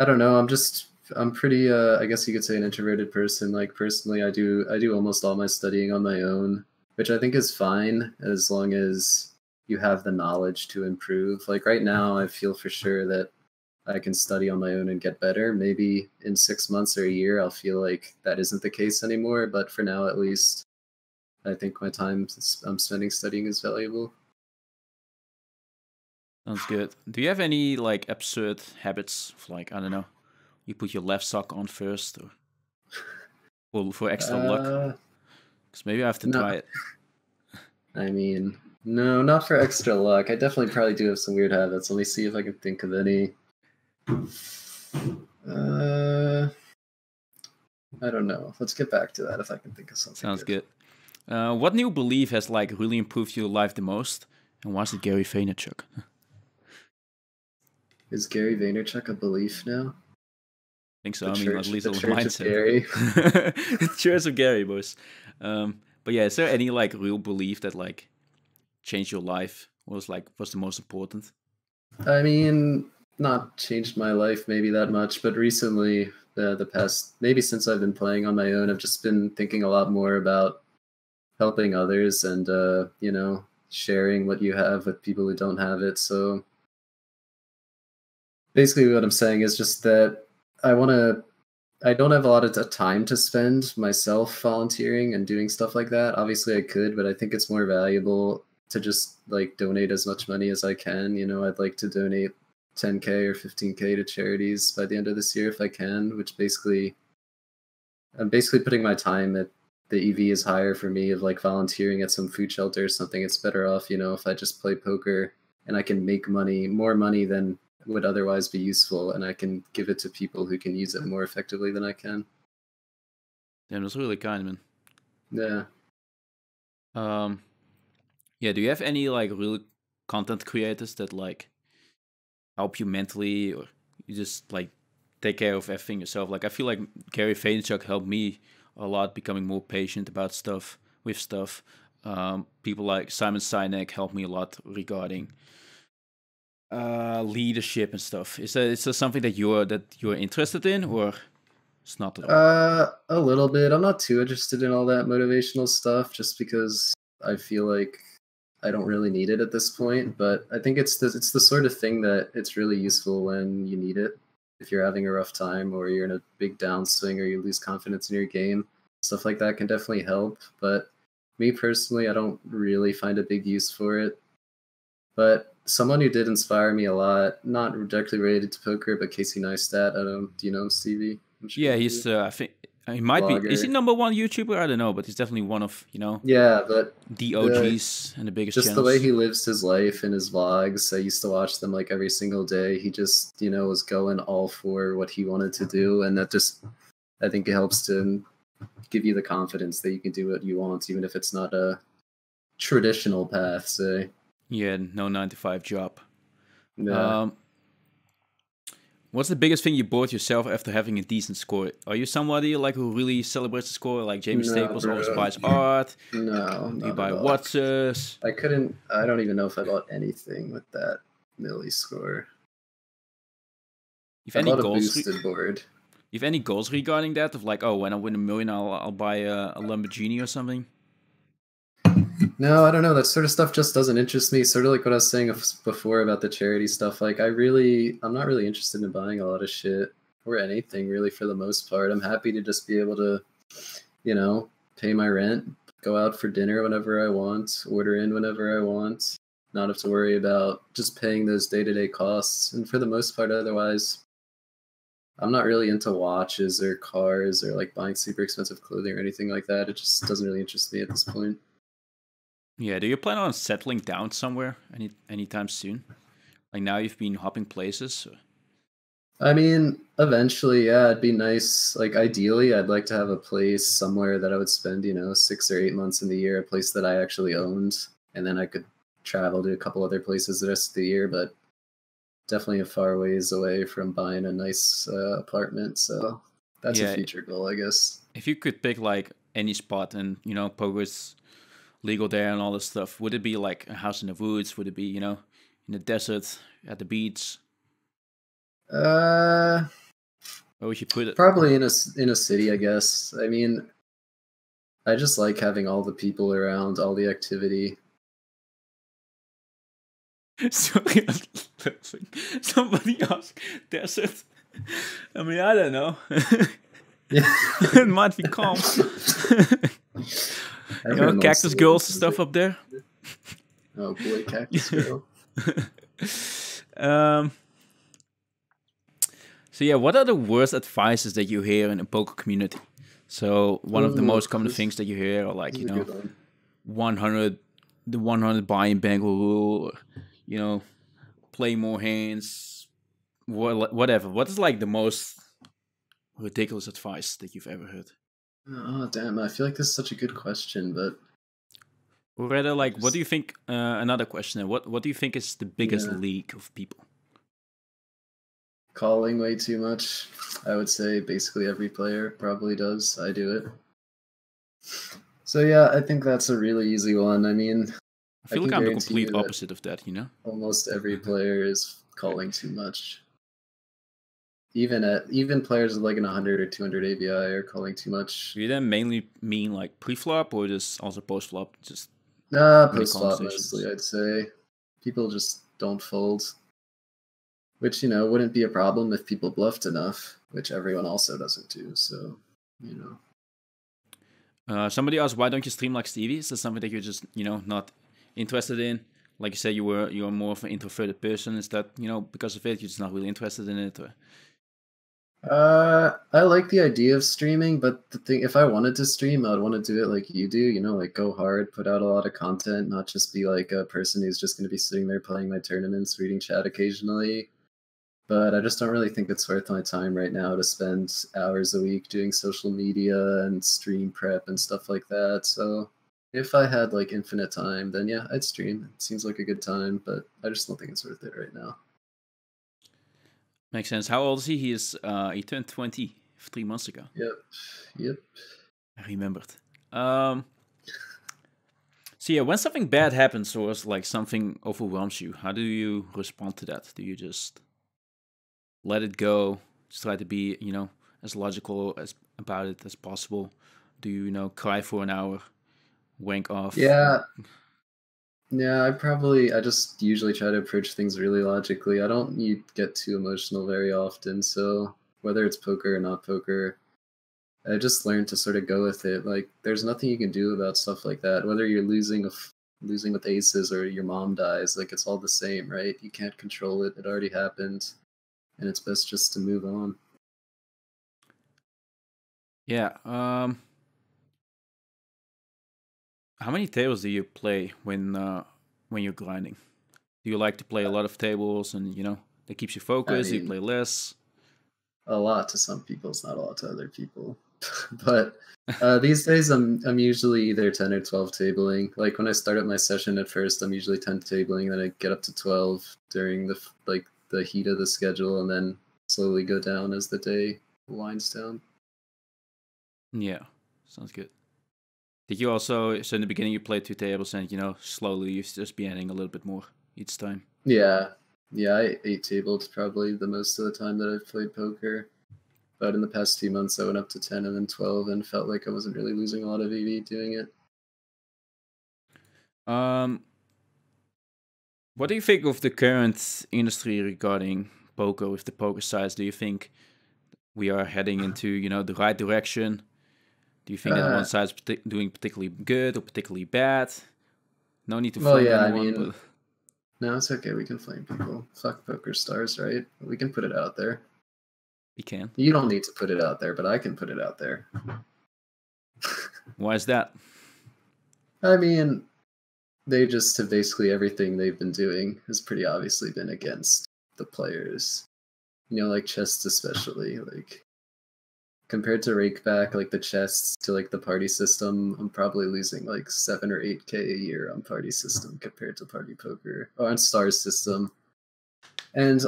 Speaker 2: don't know, I'm pretty I guess you could say an introverted person. Like personally, I do almost all my studying on my own, which I think is fine as long as you have the knowledge to improve. Like right now, I feel for sure that I can study on my own and get better. Maybe in 6 months or a year, I'll feel like that isn't the case anymore. But for now, at least, I think my time I'm spending studying is valuable.
Speaker 1: Sounds good. Do you have any like absurd habits of, like, I don't know, you put your left sock on first, or well, for extra luck? Because maybe I have to
Speaker 2: No,
Speaker 1: try it.
Speaker 2: I mean, no, not for extra luck. I definitely probably do have some weird habits. Let me see if I can think of any. I don't know. Let's get back to that if I can think of something.
Speaker 1: Sounds good. What new belief has like really improved your life the most, and why is it Gary Vaynerchuk?
Speaker 2: Is Gary Vaynerchuk a belief now?
Speaker 1: I think so.
Speaker 2: The
Speaker 1: I mean, at least a
Speaker 2: the Church of
Speaker 1: mindset.
Speaker 2: Gary.
Speaker 1: Church of Gary, boys. But yeah, is there any like real belief that like changed your life? Was the most important?
Speaker 2: I mean, not changed my life maybe that much, but recently, the past maybe since I've been playing on my own, I've just been thinking a lot more about helping others and you know, sharing what you have with people who don't have it. So basically, what I'm saying is just that I want to. I don't have a lot of time to spend myself volunteering and doing stuff like that. Obviously, I could, but I think it's more valuable to just like donate as much money as I can. You know, I'd like to donate 10K or 15K to charities by the end of this year if I can, which basically I'm basically putting my time at the EV is higher for me of like volunteering at some food shelter or something. It's better off, you know, if I just play poker and I can make money, more money than would otherwise be useful, and I can give it to people who can use it more effectively than I can.
Speaker 1: Damn, that's really kind, man.
Speaker 2: Yeah.
Speaker 1: Yeah. Do you have any like real content creators that like help you mentally, or you just like take care of everything yourself? Like I feel like Gary Vaynerchuk helped me a lot, becoming more patient about stuff with stuff. People like Simon Sinek helped me a lot regarding leadership and stuff. Is that something that you're interested in, or it's not at all?
Speaker 2: A little bit. I'm not too interested in all that motivational stuff just because I feel like I don't really need it at this point, but I think it's the sort of thing that it's really useful when you need it. If you're having a rough time or you're in a big downswing or you lose confidence in your game, stuff like that can definitely help. But me personally, I don't really find a big use for it. But someone who did inspire me a lot, not directly related to poker, but Casey Neistat. I don't. Do you know Stevie? I'm sure
Speaker 1: Yeah,
Speaker 2: you
Speaker 1: he's.
Speaker 2: do.
Speaker 1: I think he might be. Is he
Speaker 2: Blogger.
Speaker 1: #1 YouTuber? I don't know, but he's definitely one of
Speaker 2: Yeah, but
Speaker 1: the
Speaker 2: the
Speaker 1: OGs and the biggest
Speaker 2: just the way
Speaker 1: channels.
Speaker 2: he lives his life in his vlogs, I used to watch them like every single day. He just, you know, was going all for what he wanted to do, and that just, I think it helps to give you the confidence that you can do what you want, even if it's not a traditional path, say.
Speaker 1: Yeah, no 9 to 5 job.
Speaker 2: Yeah.
Speaker 1: Um, what's the biggest thing you bought yourself after having a decent score? Are you somebody like who really celebrates the score, like Jamie
Speaker 2: No,
Speaker 1: Staples always
Speaker 2: bro.
Speaker 1: buys art?
Speaker 2: No,
Speaker 1: Do you
Speaker 2: not
Speaker 1: buy
Speaker 2: at all.
Speaker 1: Watsons?
Speaker 2: I don't even know if I bought anything with that Millie score.
Speaker 1: You've
Speaker 2: I
Speaker 1: any
Speaker 2: bought a
Speaker 1: goals?
Speaker 2: boosted board.
Speaker 1: You've any goals regarding that? Of like, oh, when I win 1 million, I'll buy a Lamborghini or something.
Speaker 2: No, I don't know. That sort of stuff just doesn't interest me. Sort of like what I was saying before about the charity stuff. Like, I'm not really interested in buying a lot of shit or anything really for the most part. I'm happy to just be able to, you know, pay my rent, go out for dinner whenever I want, order in whenever I want, not have to worry about just paying those day-to-day costs. And for the most part, otherwise, I'm not really into watches or cars or like buying super expensive clothing or anything like that. It just doesn't really interest me at this point.
Speaker 1: Yeah, do you plan on settling down somewhere anytime soon? Like now you've been hopping places.
Speaker 2: I mean, eventually, yeah, it'd be nice. Like, ideally, I'd like to have a place somewhere that I would spend, 6 or 8 months in the year, a place that I actually owned, and then I could travel to a couple other places the rest of the year, but definitely a far ways away from buying a nice apartment. So that's a
Speaker 1: Yeah,
Speaker 2: future goal, I guess.
Speaker 1: if you could pick like any spot and poker's legal there and all this stuff, would it be like a house in the woods? Would it be in the desert, at the beach?
Speaker 2: Uh,
Speaker 1: Where would you put it?
Speaker 2: Probably in a city, I guess. I mean, I just like having all the people around, all the activity.
Speaker 1: Sorry, I was laughing. Somebody asked desert. I mean, I don't know.
Speaker 2: Yeah.
Speaker 1: It might be calm. Cactus girls stuff up there.
Speaker 2: Oh boy, cactus girl.
Speaker 1: So yeah, what are the worst advices that you hear in the poker community? So one of the most common things that you hear are like,
Speaker 2: This is a good one.
Speaker 1: 100, the 100 buy-in bangle rule, or, play more hands, whatever. What is like the most ridiculous advice that you've ever heard?
Speaker 2: Oh damn! I feel like this is such a good question, but
Speaker 1: Or rather, like, what do you think? Another question. What do you think is the biggest
Speaker 2: Yeah.
Speaker 1: leak of people?
Speaker 2: calling way too much. I would say basically every player probably does. I do it. So yeah, I think that's a really easy one. I mean,
Speaker 1: I feel
Speaker 2: can
Speaker 1: like I'm the
Speaker 2: guarantee
Speaker 1: complete
Speaker 2: you that
Speaker 1: opposite of that.
Speaker 2: almost every player is calling too much. Even players with like an 100 or 200 ABI are calling too much.
Speaker 1: Do you then mainly mean like pre-flop or just also post-flop? Just many
Speaker 2: Post flop
Speaker 1: conversations.
Speaker 2: mostly, I'd say. People just don't fold, which wouldn't be a problem if people bluffed enough, which everyone also doesn't do. So,
Speaker 1: Somebody asked, why don't you stream like Stevie? Is that something that you're just not interested in? Like you said, you're more of an introverted person. Is that because of it you're just not really interested in it? Or?
Speaker 2: I like the idea of streaming, but the thing, if I wanted to stream, I'd want to do it like you do, like go hard, put out a lot of content, not just be like a person who's just going to be sitting there playing my tournaments, reading chat occasionally. But I just don't really think it's worth my time right now to spend hours a week doing social media and stream prep and stuff like that. So if I had like infinite time, then yeah, I'd stream. It seems like a good time, but I just don't think it's worth it right now.
Speaker 1: Makes sense. How old is he? He turned 20 3 months ago.
Speaker 2: Yep.
Speaker 1: I remembered. So yeah, when something bad happens or like something overwhelms you, how do you respond to that? Do you just let it go? Just try to be, as logical as about it as possible? Do you, cry for an hour, wank off?
Speaker 2: Yeah. Yeah, I just usually try to approach things really logically. I don't get too emotional very often, so whether it's poker or not poker, I just learned to sort of go with it. Like, there's nothing you can do about stuff like that. Whether you're losing with aces or your mom dies, like it's all the same, right? You can't control it. It already happened, and it's best just to move on.
Speaker 1: Yeah. How many tables do you play when you're grinding? Do you like to play a lot of tables and that keeps you
Speaker 2: I
Speaker 1: focused? Do you
Speaker 2: mean,
Speaker 1: play less?
Speaker 2: a lot to some people, it's not a lot to other people. But these days, I'm usually either 10 or 12 tabling. Like when I start up my session at first, I'm usually 10 tabling, then I get up to 12 during the heat of the schedule, and then slowly go down as the day winds down.
Speaker 1: Yeah, sounds good. Did you also, so in the beginning you played 2 tables and slowly you just be adding a little bit more each time?
Speaker 2: Yeah, I 8 tabled probably the most of the time that I've played poker. But in the past 2 months, I went up to 10 and then 12 and felt like I wasn't really losing a lot of EV doing it.
Speaker 1: What do you think of the current industry regarding poker with the poker sites? Do you think we are heading into, the right direction? Do you think that one side's doing particularly good or particularly bad? No need to flame anyone, but
Speaker 2: no, it's okay. We can flame people. Fuck poker stars, right? We can put it out there.
Speaker 1: we can.
Speaker 2: You don't need to put it out there, but I can put it out there.
Speaker 1: Why is that?
Speaker 2: I mean, they just have basically everything they've been doing has pretty obviously been against the players. You know, like chests especially, like compared to rakeback, like the chests to like the party system, I'm probably losing like 7 or 8K a year on party system compared to party poker or on stars system. And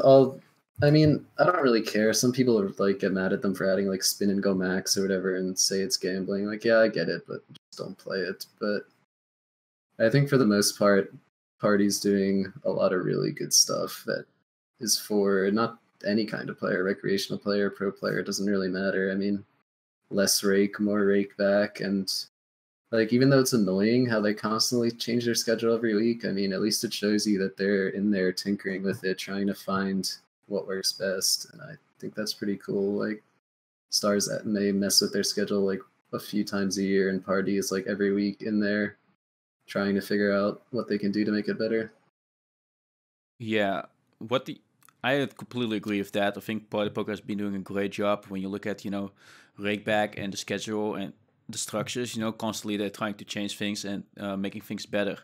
Speaker 2: I mean, I don't really care. Some people are like get mad at them for adding like spin and go max or whatever and say it's gambling. Like, yeah, I get it, but just don't play it. But I think for the most part, party's doing a lot of really good stuff that is for not any kind of player, recreational player, pro player, it doesn't really matter. I mean, less rake, more rake back, and like even though it's annoying how they constantly change their schedule every week, I mean, at least it shows you that they're in there tinkering with it, trying to find what works best, and I think that's pretty cool. Like stars may mess with their schedule like a few times a year, and party is like every week in there trying to figure out what they can do to make it better.
Speaker 1: Yeah, I completely agree with that. I think Party Poker has been doing a great job when you look at, Rakeback and the schedule and the structures, constantly they're trying to change things and making things better.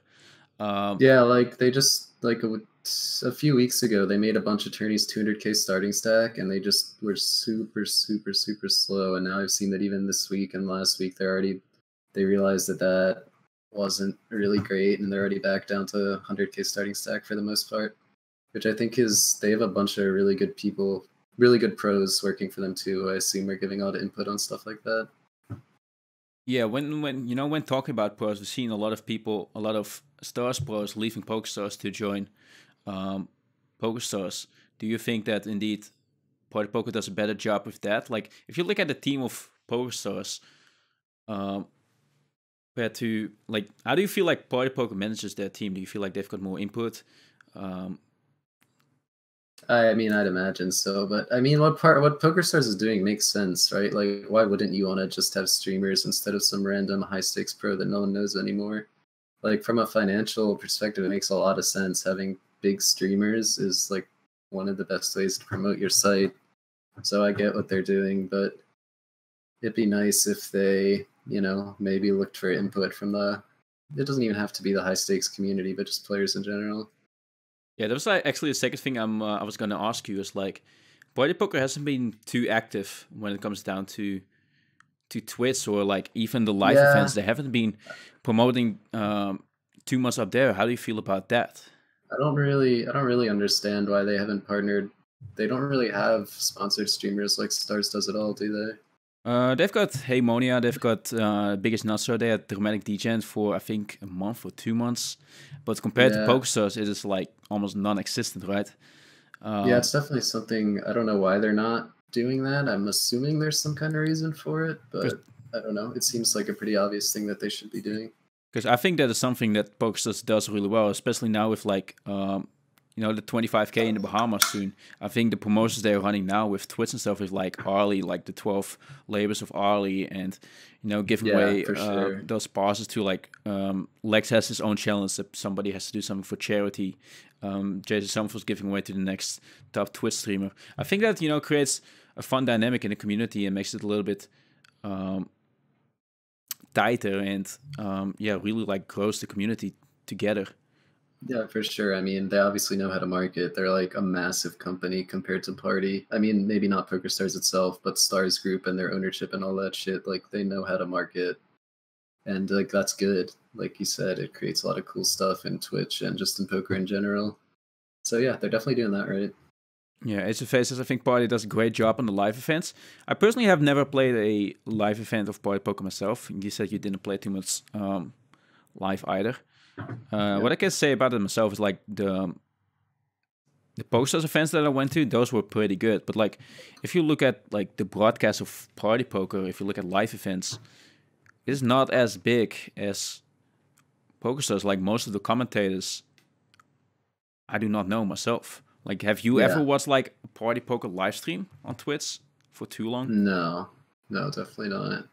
Speaker 2: Yeah, like they just like a few weeks ago they made a bunch of tourneys 200K starting stack, and they just were super slow. And now I've seen that even this week and last week they realized that wasn't really great, and they're already back down to 100K starting stack for the most part, which I think is they have a bunch of really good people, really good pros working for them too. I assume are giving a lot of input on stuff like that.
Speaker 1: Yeah, when talking about pros, we've seen a lot of people, a lot of stars pros leaving PokerStars to join PokerStars. Do you think that indeed Party Poker does a better job with that? Like, if you look at the team of PokerStars, compared to like, how do you feel like Party Poker manages their team? Do you feel like they've got more input?
Speaker 2: I mean, I'd imagine so, but I mean, what PokerStars is doing makes sense, right? Like, why wouldn't you want to just have streamers instead of some random high stakes pro that no one knows anymore? Like, from a financial perspective, it makes a lot of sense. Having big streamers is like one of the best ways to promote your site. So I get what they're doing, but it'd be nice if they, maybe looked for input from it doesn't even have to be the high stakes community, but just players in general.
Speaker 1: Yeah, that was actually the second thing I was going to ask you is like, Party Poker hasn't been too active when it comes down to Twitch or like even the live events. They haven't been promoting too much up there. How do you feel about that?
Speaker 2: I don't really understand why they haven't partnered. They don't really have sponsored streamers like Stars does at all, do they?
Speaker 1: They've got Heymonia, they've got Biggest Nutso, they had Dramatic Degen for I think a month or 2 months. But compared to PokerStars, it is like almost non-existent, right?
Speaker 2: Yeah, it's definitely something. I don't know why they're not doing that. I'm assuming there's some kind of reason for it, but I don't know. It seems like a pretty obvious thing that they should be doing.
Speaker 1: Because I think that is something that PokerStars does really well, especially now with like the 25K in the Bahamas soon. I think the promotions they're running now with Twitch and stuff is like Arlie, like the 12 labors of Arlie, and giving away those passes to like Lex has his own challenge that somebody has to do something for charity. Jason Summers was giving away to the next top Twitch streamer. I think that creates a fun dynamic in the community and makes it a little bit tighter and really like grows the community together.
Speaker 2: Yeah, for sure. I mean, they obviously know how to market. They're like a massive company compared to Party. I mean, maybe not PokerStars itself, but Stars Group and their ownership and all that shit. Like, they know how to market. And, like, that's good. Like you said, it creates a lot of cool stuff in Twitch and just in poker in general. So, yeah, they're definitely doing that right.
Speaker 1: Yeah, Ace of Faces, I think Party does a great job on the live events. I personally have never played a live event of Party Poker myself. You said you didn't play too much live either. What I can say about it myself is like the PokerStars events that I went to, those were pretty good. But like, if you look at like the broadcast of Party Poker, if you look at live events, it's not as big as PokerStars. Like most of the commentators, I do not know myself. Like, have you ever watched like a Party Poker live stream on Twitch for too long?
Speaker 2: No, definitely not.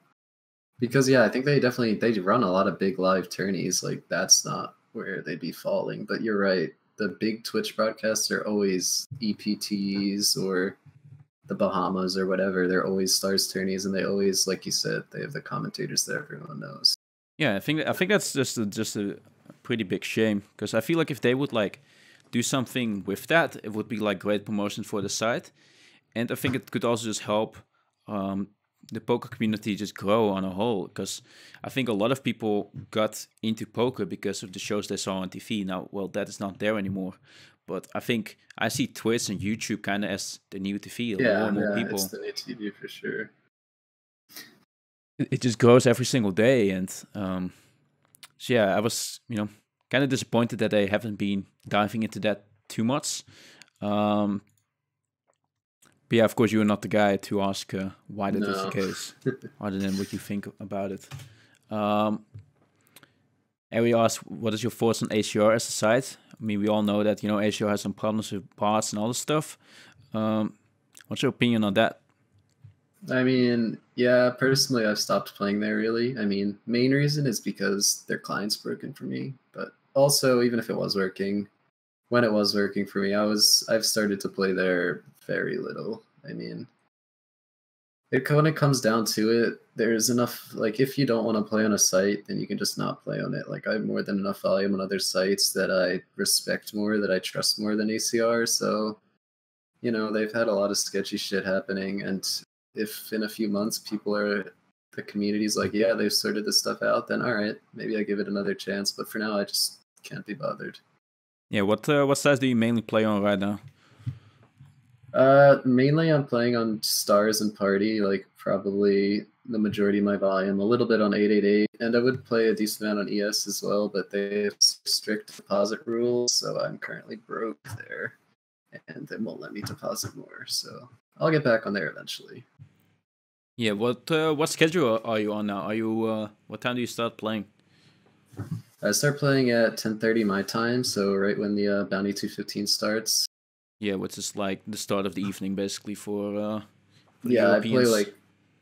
Speaker 2: Because I think they run a lot of big live tourneys. Like that's not where they'd be falling. But you're right. The big Twitch broadcasts are always EPTs or the Bahamas or whatever. They're always Stars tourneys, and they always, like you said, they have the commentators that everyone knows.
Speaker 1: Yeah, I think that's just a pretty big shame, because I feel like if they would like do something with that, it would be like great promotion for the site. And I think it could also just help the poker community just grow on a whole, because I think a lot of people got into poker because of the shows they saw on TV. Now, well, that is not there anymore, but I think I see Twitch and YouTube kind of as the new TV. More
Speaker 2: Yeah,
Speaker 1: and more
Speaker 2: yeah,
Speaker 1: people.
Speaker 2: it's the new TV for sure.
Speaker 1: It just grows every single day, and so yeah, I was kind of disappointed that they haven't been diving into that too much. But yeah, of course, you are not the guy to ask why that is the
Speaker 2: No.
Speaker 1: case, other than what you think about it. And we asked, what is your thoughts on ACR as a site? I mean, we all know that ACR has some problems with parts and all this stuff. What's your opinion on that?
Speaker 2: I mean, yeah, personally, I've stopped playing there, really. I mean, main reason is because their client's broken for me. But also, even if it was working, when it was working for me, I've started to play there very little. I mean, when it comes down to it, there's enough, like, if you don't want to play on a site, then you can just not play on it. Like, I have more than enough volume on other sites that I respect more, that I trust more than ACR. So, they've had a lot of sketchy shit happening, and if in a few months the community's like, yeah, they've sorted this stuff out, then all right, maybe I give it another chance. But for now, I just can't be bothered.
Speaker 1: Yeah, what sites do you mainly play on right now?
Speaker 2: Mainly I'm playing on Stars and Party, like probably the majority of my volume, a little bit on 888, and I would play a decent amount on ES as well, but they have strict deposit rules, so I'm currently broke there, and they won't let me deposit more, so I'll get back on there eventually.
Speaker 1: Yeah, what schedule are you on now? Are you what time do you start playing?
Speaker 2: I start playing at 10:30 my time, so right when the Bounty 215 starts.
Speaker 1: Yeah, which is like the start of the evening, basically for
Speaker 2: yeah,
Speaker 1: Europeans.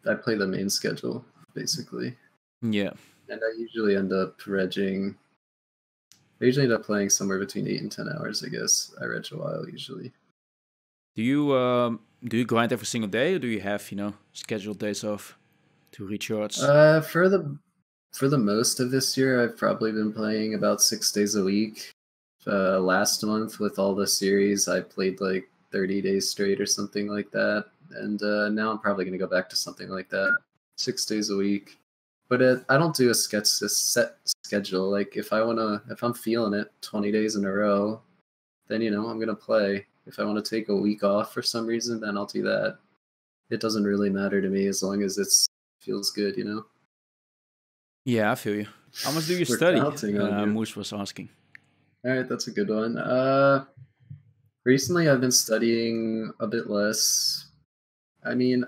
Speaker 2: I play the main schedule basically.
Speaker 1: Yeah,
Speaker 2: and I usually end up regging. I usually end up playing somewhere between 8 and 10 hours. I guess I reg a while usually.
Speaker 1: Do you grind every single day, or do you have scheduled days off to recharge?
Speaker 2: For the most of this year, I've probably been playing about 6 days a week. Last month with all the series, I played like 30 days straight or something like that, and now I'm probably gonna go back to something like that, 6 days a week. But I don't do a set schedule. Like if I'm feeling it 20 days in a row, then I'm gonna play. If I want to take a week off for some reason, then I'll do that. It doesn't really matter to me as long as it feels good,
Speaker 1: Yeah, I feel you. How much do you study? Moose was asking.
Speaker 2: All right, that's a good one. Recently I've been studying a bit less. I mean,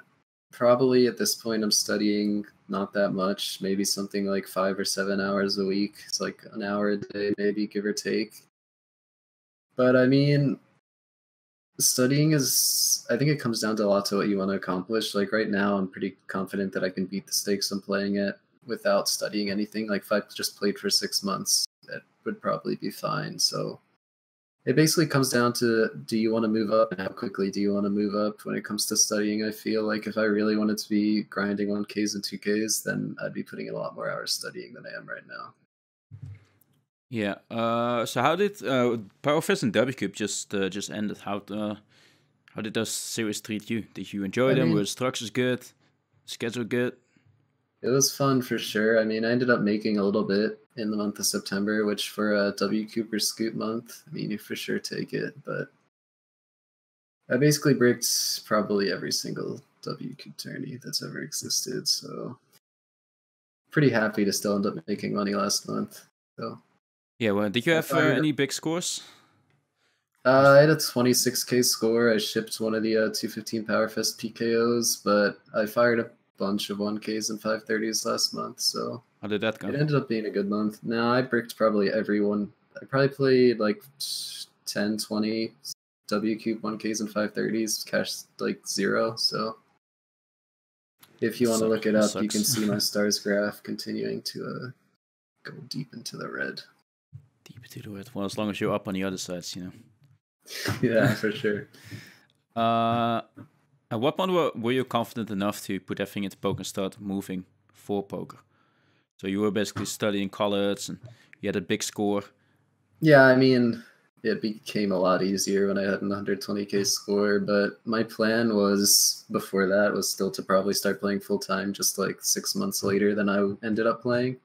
Speaker 2: probably at this point I'm studying not that much, maybe something like 5 or 7 hours a week. It's like an hour a day, maybe, give or take. But I mean, studying I think it comes down to a lot to what you want to accomplish. Like right now, I'm pretty confident that I can beat the stakes I'm playing at without studying anything. Like if I just played for 6 months, that would probably be fine. So it basically comes down to, do you want to move up and how quickly do you want to move up when it comes to studying? I feel like if I really wanted to be grinding 1Ks and 2Ks, then I'd be putting in a lot more hours studying than I am right now.
Speaker 1: Yeah. So how did Powerfest and WCube just ended? How did those series treat you? Did you enjoy them? Were the structures good? Schedule good?
Speaker 2: It was fun for sure. I mean, I ended up making a little bit in the month of September, which for a WCube or Scoop month, I mean, you for sure take it. But I basically bricked probably every single WCube tourney that's ever existed. So pretty happy to still end up making money last month. So
Speaker 1: yeah, well, did you have any big scores?
Speaker 2: I had a 26K score. I shipped one of the 215 Powerfest PKOs, but I fired a bunch of 1Ks and 530s last month, so
Speaker 1: how did that go?
Speaker 2: It ended up being a good month. Now I bricked probably everyone. I probably played like 10, 20 WCube 1Ks and 530s, cashed like 0. So if you want to look it up, you can see my stars graph continuing to go deep into the red.
Speaker 1: Deep into the red. Well, as long as you're up on the other sides,
Speaker 2: Yeah, for sure.
Speaker 1: At what point were you confident enough to put everything into poker and start moving for poker? So you were basically studying college and you had a big score.
Speaker 2: Yeah, I mean, it became a lot easier when I had an 120k score. But my plan was before that was still to probably start playing full time, just like 6 months later than I ended up playing.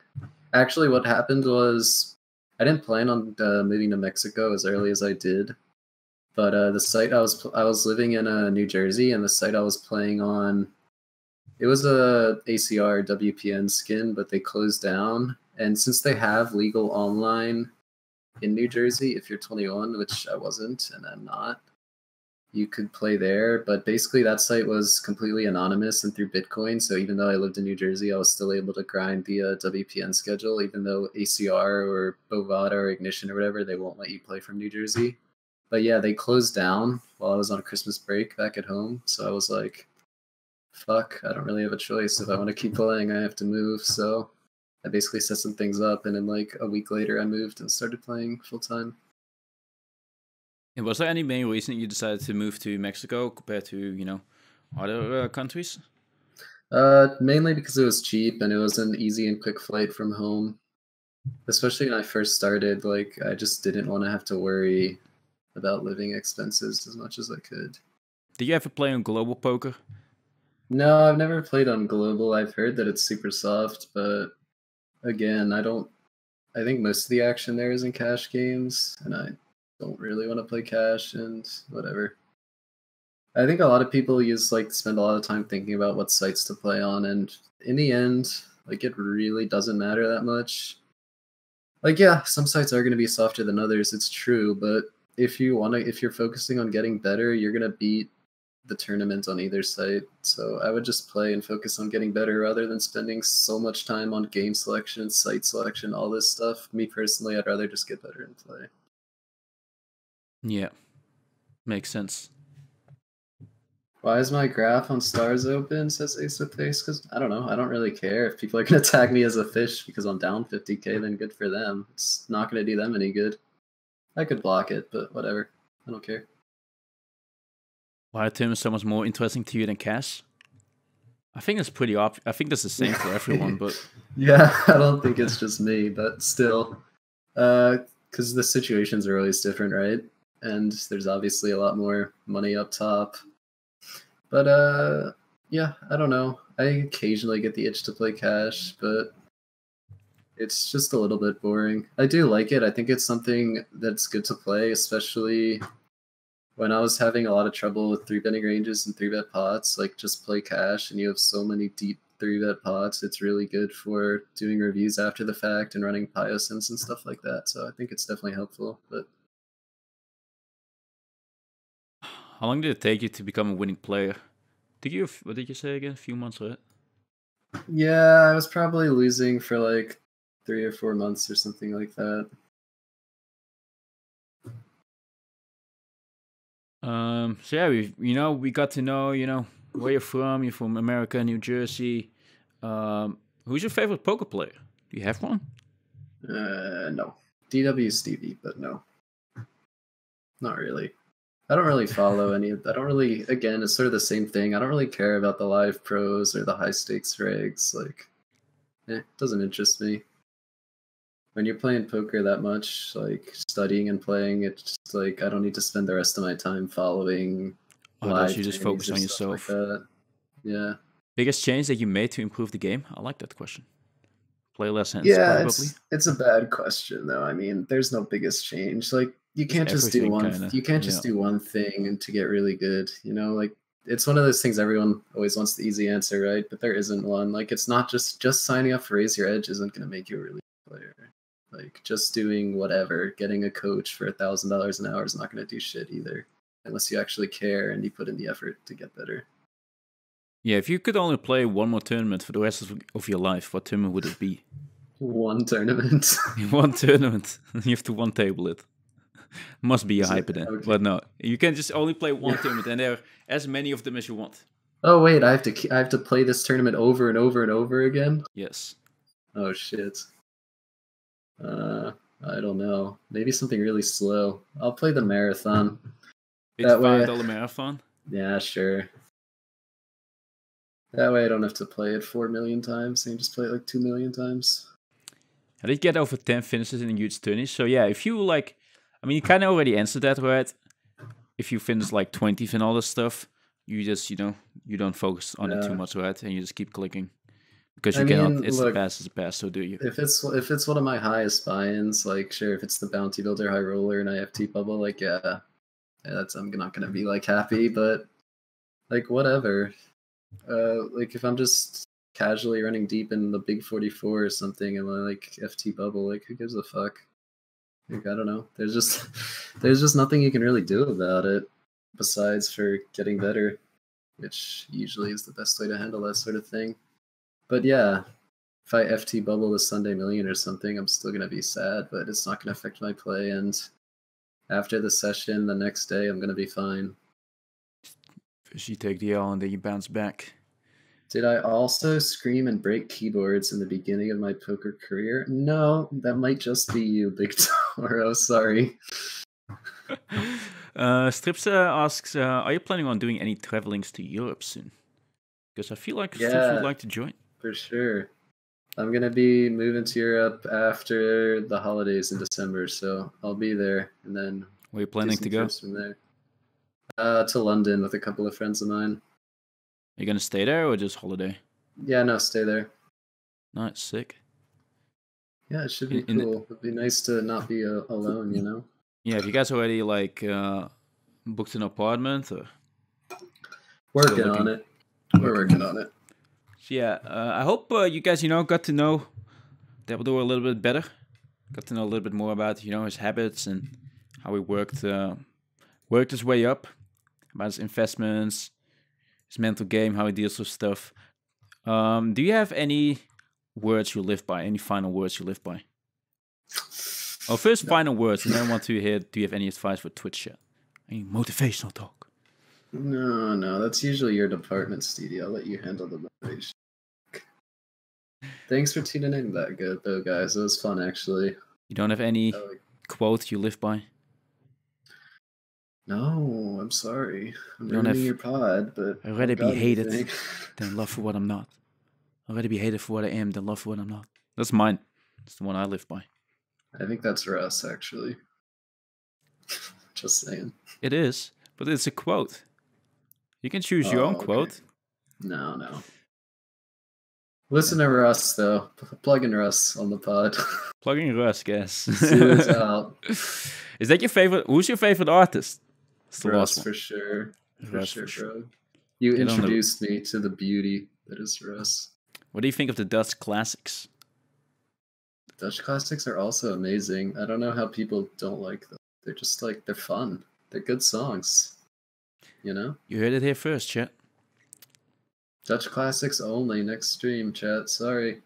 Speaker 2: Actually, what happened was I didn't plan on moving to Mexico as early as I did. But the site I was living in New Jersey, and the site I was playing on, it was a ACR WPN skin, but they closed down. And since they have legal online in New Jersey, if you're 21, which I wasn't, and I'm not, you could play there. But basically, that site was completely anonymous and through Bitcoin. So even though I lived in New Jersey, I was still able to grind the WPN schedule, even though ACR or Bovada or Ignition or whatever, they won't let you play from New Jersey. But yeah, they closed down while I was on Christmas break back at home. So I was like, fuck, I don't really have a choice. If I want to keep playing, I have to move. So I basically set some things up, and then like a week later, I moved and started playing full time.
Speaker 1: And was there any main reason you decided to move to Mexico compared to, you know, other countries?
Speaker 2: Mainly because it was cheap and it was an easy and quick flight from home. Especially when I first started, like I just didn't want to have to worry about living expenses as much as I could.
Speaker 1: Did you ever play on global poker?
Speaker 2: No, I've never played on global. I've heard that it's super soft, but again, I think most of the action there is in cash games, and I don't really want to play cash and whatever. I think a lot of people spend a lot of time thinking about what sites to play on, and in the end, like it really doesn't matter that much. Like yeah, some sites are going to be softer than others, it's true, but if you're focusing on getting better, you're going to beat the tournament on either site. So I would just play and focus on getting better rather than spending so much time on game selection, site selection, all this stuff. Me personally, I'd rather just get better and play.
Speaker 1: Yeah, makes sense.
Speaker 2: Why is my graph on stars open, says Ace with Face? Because I don't know. I don't really care. If people are going to tag me as a fish because I'm down 50k, then good for them. It's not going to do them any good. I could block it, but whatever. I don't care.
Speaker 1: Why Tim is so much more interesting to you than cash? I think it's pretty obvious. I think that's the same for everyone, but
Speaker 2: yeah, I don't think it's just me, but still, because the situations are always different, right? And there's obviously a lot more money up top. But yeah, I don't know. I occasionally get the itch to play cash, but it's just a little bit boring. I do like it. I think it's something that's good to play, especially when I was having a lot of trouble with 3-betting ranges and 3-bet pots. Like, just play cash and you have so many deep 3-bet pots. It's really good for doing reviews after the fact and running PioSims and stuff like that. So I think it's definitely helpful. But
Speaker 1: how long did it take you to become a winning player? What did you say again? A few months, right?
Speaker 2: yeah, I was probably losing for like 3 or 4 months or something like that.
Speaker 1: So yeah, we got to know, where you're from. You're from America, New Jersey. Who's your favorite poker player? Do you have one?
Speaker 2: No. DWstevie, but no. Not really. I don't really follow any of that. I don't really, again, it's sort of the same thing. I don't really care about the live pros or the high stakes regs. Like, it doesn't interest me. When you're playing poker that much, like studying and playing, it's just like I don't need to spend the rest of my time following live.
Speaker 1: You just focus on yourself.
Speaker 2: Like yeah.
Speaker 1: Biggest change that you made to improve the game? I like that question. Play less hands,
Speaker 2: yeah,
Speaker 1: probably.
Speaker 2: It's a bad question though. I mean, there's no biggest change. Like you can't just do one. You can't just do one thing and to get really good. Like it's one of those things everyone always wants the easy answer, right? But there isn't one. Like it's not just signing up for Raise Your Edge isn't going to make you a really good player. Like just doing whatever, getting a coach for $1,000 an hour is not going to do shit either, unless you actually care and you put in the effort to get better.
Speaker 1: Yeah, if you could only play one more tournament for the rest of your life, what tournament would it be?
Speaker 2: One tournament.
Speaker 1: One tournament. You have to one table it. Must be a hyper then. Okay. But no, you can just only play one tournament, and there are as many of them as you want.
Speaker 2: Oh wait, I have to play this tournament over and over and over again?
Speaker 1: Yes.
Speaker 2: Oh shit. I don't know. Maybe something really slow. I'll play the marathon.
Speaker 1: It's $5 marathon?
Speaker 2: Yeah, sure. That way I don't have to play it 4 million times. I can just play it like 2 million times.
Speaker 1: I did get over 10 finishes in a huge tourney. So yeah, if you I mean, you kind of already answered that, right? If you finish like 20th and all this stuff, you just, you don't focus on it too much, right? And you just keep clicking. Because you cannot, it's
Speaker 2: look,
Speaker 1: the past, so do you?
Speaker 2: If it's one of my highest buy-ins, like sure, if it's the Bounty Builder High Roller and IFT bubble, like I'm not gonna be like happy, but like whatever. Like if I'm just casually running deep in the big 44 or something and like FT bubble, like who gives a fuck? Like I don't know. There's just nothing you can really do about it besides for getting better, which usually is the best way to handle that sort of thing. But yeah, if I FT bubble the Sunday Million or something, I'm still gonna be sad, but it's not gonna affect my play. And after the session, the next day, I'm gonna be fine.
Speaker 1: First you take the L and then you bounce back.
Speaker 2: Did I also scream and break keyboards in the beginning of my poker career? No, that might just be you, Big Toro. Sorry.
Speaker 1: Stripsa asks, are you planning on doing any travelings to Europe soon? Because I feel like Strips would like to join.
Speaker 2: For sure. I'm going to be moving to Europe after the holidays in December, so I'll be there. And then
Speaker 1: where are you planning to go?
Speaker 2: From there. To London with a couple of friends of mine.
Speaker 1: Are you going to stay there or just holiday?
Speaker 2: Yeah, no, stay there.
Speaker 1: Nice, sick.
Speaker 2: Yeah, it should be cool. It'd be nice to not be alone, you know?
Speaker 1: Yeah, have you guys already like booked an apartment? Or
Speaker 2: working on it. We're working on it.
Speaker 1: So yeah, I hope you guys, got to know Dabledore a little bit better. Got to know a little bit more about, his habits and how he worked his way up, about his investments, his mental game, how he deals with stuff. Do you have any words you live by? Any final words you live by? Oh, first final words, and then I want to hear, do you have any advice for Twitch chat? Any motivational talk?
Speaker 2: No, that's usually your department, Stevie. I'll let you handle the motivation. Thanks for tuning in that good, though, guys. It was fun, actually.
Speaker 1: You don't have any quote you live by?
Speaker 2: No, I'm sorry. I'm ruining your pod, but
Speaker 1: I'd rather be hated than loved for what I'm not. I'd rather be hated for what I am than loved for what I'm not. That's mine. It's the one I live by.
Speaker 2: I think that's Russ, actually. Just saying.
Speaker 1: It is, but it's a quote. You can choose your own quote.
Speaker 2: No. Listen to Russ, though. Plugging Russ on the pod.
Speaker 1: Plugging Russ, guess.
Speaker 2: Out.
Speaker 1: Is that your favorite? Who's your favorite artist?
Speaker 2: Russ, for sure. For sure, bro. You introduced me to the beauty that is Russ.
Speaker 1: What do you think of the Dutch classics?
Speaker 2: The Dutch classics are also amazing. I don't know how people don't like them. They're just like, they're fun. They're good songs. You know?
Speaker 1: You heard it here first, chat.
Speaker 2: Dutch classics only next stream, chat. Sorry.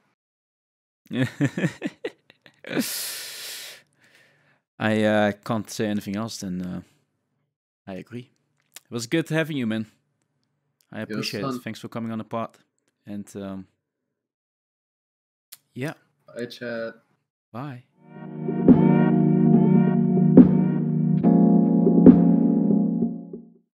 Speaker 1: I can't say anything else than I agree. It was good having you, man. I appreciate it. Thanks for coming on the pod. And yeah.
Speaker 2: Bye, chat.
Speaker 1: Bye.